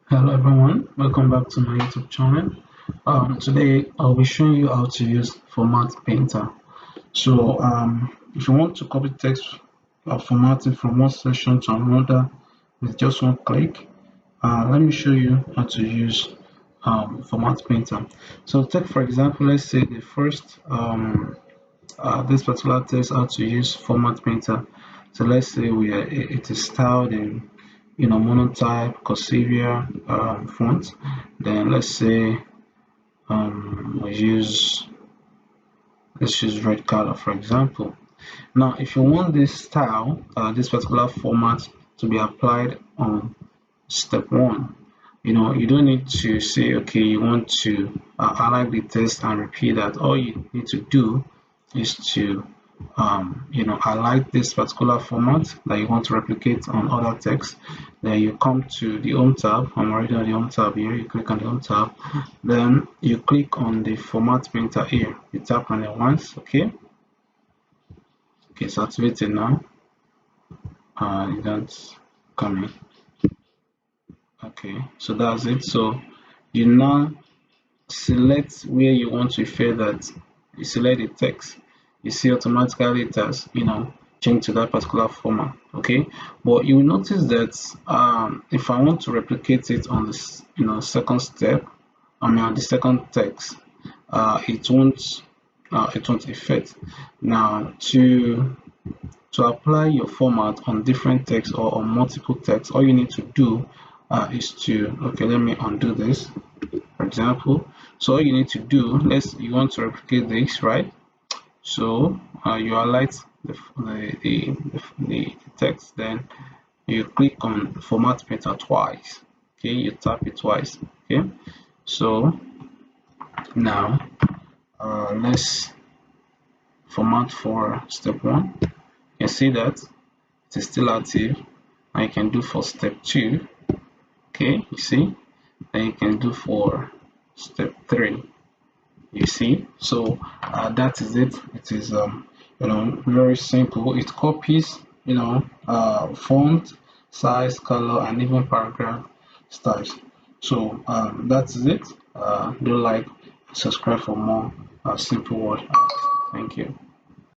Hello everyone, welcome back to my YouTube channel. Today I'll be showing you how to use Format Painter. If you want to copy text formatting from one section to another with just one click, let me show you how to use Format Painter. So take for example, let's say the first this particular text how to use Format Painter. So let's say it is styled in monotype Cursiva font. Then we use let's use red color for example. Now if you want this style, this particular format to be applied on step one, you don't need to say okay you want to highlight the text and repeat that. All you need to do is to highlight this particular format that you want to replicate on other text. Then you come to the home tab. I'm already on the home tab here. You click on the home tab, then you click on the format painter here. You tap on it once. Okay, it's activated now. You don't come in. Okay, so that's it. So you now select where you want to refer that. You select the text, you see automatically it has changed to that particular format. Okay, but you will notice that if I want to replicate it on this second step, I mean on the second text, it won't affect. Now to apply your format on different text or on multiple text, all you need to do is to, okay, let me undo this for example. So all you need to do, you want to replicate this, right? So you highlight the text, then you click on format painter twice. Okay, you tap it twice. Okay, so now let's format for step one. You can see that it is still active. And you can do for step two. Okay, you see, then you can do for step three. You see, so that is it. It is very simple. It copies font size, color, and even paragraph styles. So that is it. Do like, subscribe for more simple word art. Thank you.